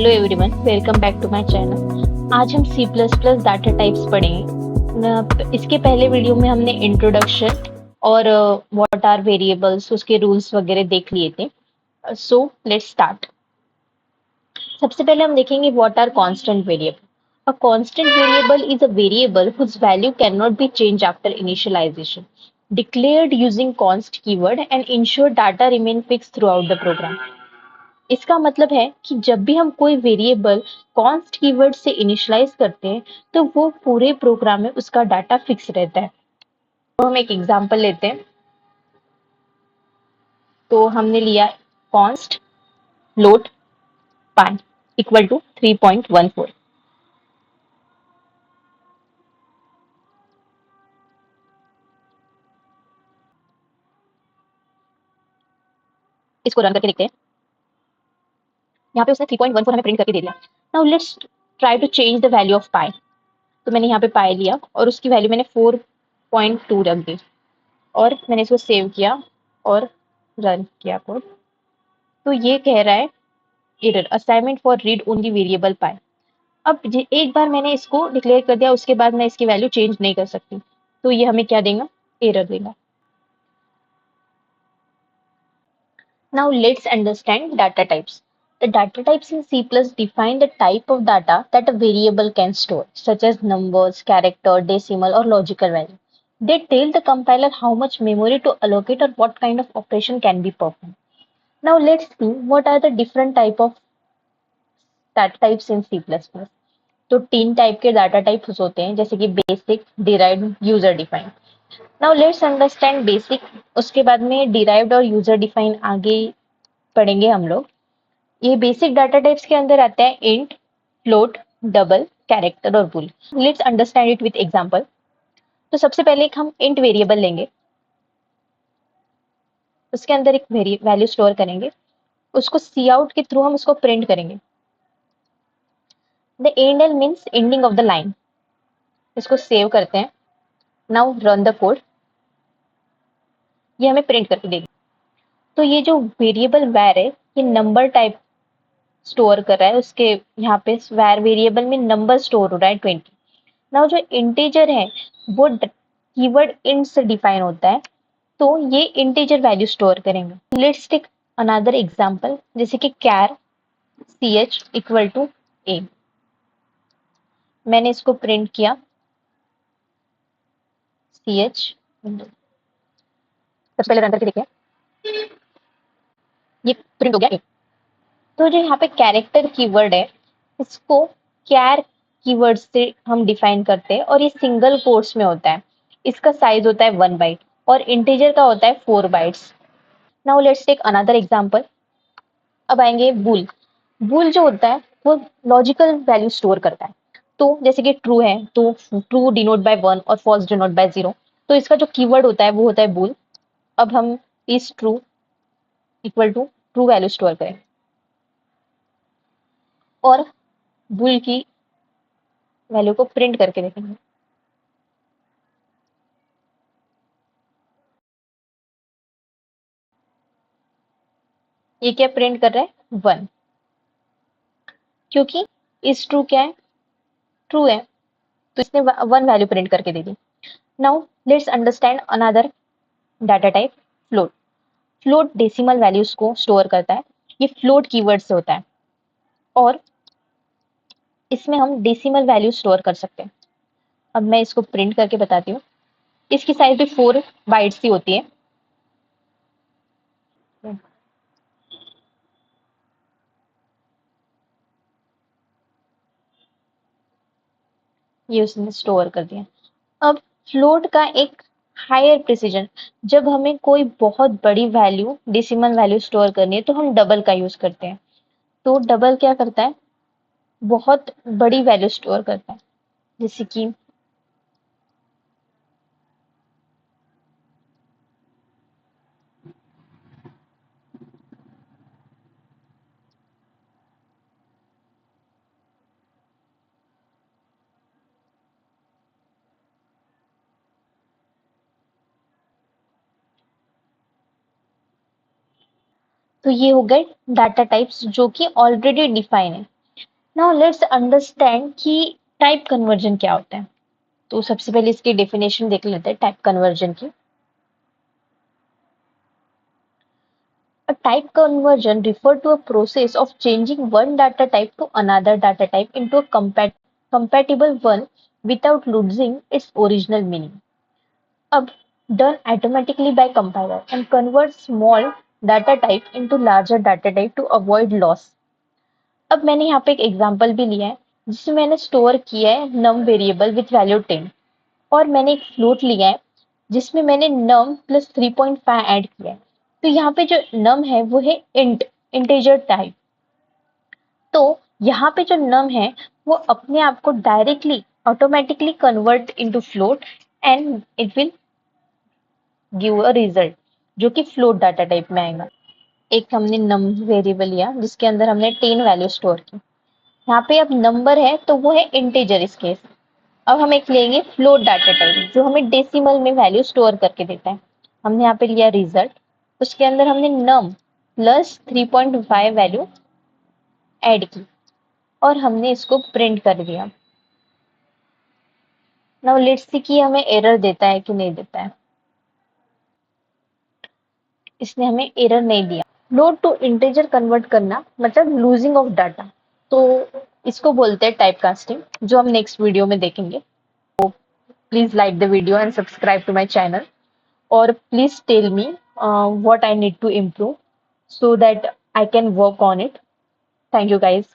Hello everyone, welcome back to my channel. आज हम C++ data types पढ़ेंगे। इसके पहले वीडियो में हमने इंट्रोडक्शन और व्हाट आर वेरिएबल्स, उसके रूल्स वगैरह देख लिए थे। So let's start. सबसे पहले हम देखेंगे what are constant variable. A constant variable is a variable whose value cannot be changed after initialization, declared using const keyword and ensure data remain fixed throughout the program. इसका मतलब है कि जब भी हम कोई वेरिएबल कॉन्स्ट कीवर्ड से initialise करते हैं तो वो पूरे प्रोग्राम में उसका डाटा फिक्स रहता है। तो हम एक एग्जांपल लेते हैं। तो हमने लिया const float pi equal to 3.14। इसको रन करके देखते हैं। यहाँ पे उसने 3.14 हमें प्रिंट करके दे दिया। Now let's try to change the value of pi. तो मैंने यहाँ पे पाई लिया और उसकी वैल्यू मैंने 4.2 रख दी और मैंने इसको सेव किया और रन किया कोड। तो ये कह रहा है error assignment for read only variable pi. अब एक बार मैंने इसको डिक्लेयर कर दिया, उसके बाद मैं इसकी वैल्यू चेंज नहीं कर सकती, तो ये हमें क्या देगा, एरर देगा। Now let's understand data types. The data types in C define the type of data that a variable can store, such as numbers, character, decimal, or logical value. They tell the compiler how much memory to allocate or what kind of operation can be performed. Now let's see what are the different type of data types in C++. तो तीन type के data types होते हैं, जैसे कि basic, derived, user defined. Now let's understand basic, उसके बाद में डिराइव्ड और यूजर डिफाइंड आगे पढ़ेंगे हम लोग। ये बेसिक डाटा टाइप्स के अंदर आता है इंट, फ्लोट, डबल, कैरेक्टर और bull. Let's understand it with example. तो सबसे पहले एक हम इंट वेरिएबल लेंगे, उसके अंदर एक वैल्यू स्टोर करेंगे, उसको सी आउट के थ्रू हम उसको प्रिंट करेंगे। The end L means ending of the line. इसको सेव करते हैं। Now run the code. ये हमें प्रिंट करके देगी। तो ये जो वेरिएबल वैर है, ये नंबर टाइप स्टोर कर रहा है। उसके यहाँ पे वैर वेरिएबल में नंबर स्टोर हो रहा है 20। नाउ जो इंटीजर है वो कीवर्ड इंट से डिफाइन होता है, तो ये इंटीजर वैल्यू स्टोर करेंगे। लेट्स टेक अनदर एग्जांपल, जैसे कि कैर ch इक्वल टू a। मैंने इसको प्रिंट किया ch। सबसे पहले रन करके देखिए, ये प्रिंट हो गया a। तो जो यहाँ पे कैरेक्टर कीवर्ड है, इसको कैर कीवर्ड से हम डिफाइन करते हैं और ये सिंगल कोट्स में होता है। इसका साइज होता है 1 बाइट और इंटीजर का होता है 4 bytes. Now let's take another example. अब आएंगे बुल। बुल जो होता है वो लॉजिकल वैल्यू स्टोर करता है। तो जैसे कि ट्रू है तो ट्रू डिनोट बाय 1 और फॉल्स डिनोट बाय 0। तो इसका जो कीवर्ड होता है वो होता है बुल। अब हम इस true equal to true value store करें और बुल की वैल्यू को प्रिंट करके देखेंगे। ये क्या प्रिंट कर रहा है, 1, क्योंकि इस ट्रू क्या है, ट्रू है, तो इसने 1 वैल्यू प्रिंट करके दे दी। Now let's understand another data type, float. Float decimal values को स्टोर करता है। ये फ्लोट कीवर्ड से होता है और इसमें हम डेसिमल वैल्यू स्टोर कर सकते हैं। अब मैं इसको प्रिंट करके बताती हूँ। इसकी साइज भी 4 बाइट्स की होती है। ये उसने स्टोर कर दिया। अब फ्लोट का एक हायर प्रिसीजन, जब हमें कोई बहुत बड़ी वैल्यू, डेसिमल वैल्यू स्टोर करनी है तो हम डबल का यूज करते हैं। तो डबल क्या करता है, बहुत बड़ी वैल्यू स्टोर करता है, जैसे कि तो ये हो गए डाटा टाइप्स जो कि ऑलरेडी डिफाइन है। नाउ लेट्स अंडरस्टैंड कि टाइप कन्वर्जन क्या होता है। तो सबसे पहले इसकी डेफिनेशन देख लेते हैं टाइप कन्वर्जन की। A type conversion refers to a process of changing one data type to another data type into a compatible one without losing its original meaning. अब done automatically by compiler and converts small data type into larger data type to avoid loss. अब मैंने यहाँ पे एक example भी लिया है जिसमें मैंने स्टोर किया है num वेरिएबल विथ वैल्यू 10 और मैंने एक फ्लोट लिया है जिसमें मैंने num प्लस 3.5 ऐड किया है। तो यहाँ पे जो num है वो है इंटीजर टाइप। तो यहाँ पे जो num है वो अपने आप को directly automatically convert into float and it will give a result जो कि फ्लोट डाटा टाइप में आएगा। एक हमने num वेरिएबल लिया जिसके अंदर हमने 10 वैल्यू स्टोर की। यहाँ पे अब नंबर है तो वो है इंटीजर इस केस। अब हम एक लेंगे फ्लोट डाटा टाइप जो हमें डेसिमल में वैल्यू स्टोर करके देता है। हमने यहाँ पे लिया रिजल्ट, उसके अंदर हमने नम प्लस 3.5 वैल्यू ऐड की और हमने इसको प्रिंट कर दिया। नाउ लेट्स सी कि हमें एरर देता है कि नहीं देता है। इसने हमें एरर नहीं दिया। फ्लोट टू इंटीजर कन्वर्ट करना मतलब लूजिंग ऑफ डाटा, तो इसको बोलते हैं टाइप कास्टिंग जो हम नेक्स्ट वीडियो में देखेंगे। Please like the video and subscribe to my channel, or please tell me what I need to improve so that I can work on it. Thank you guys.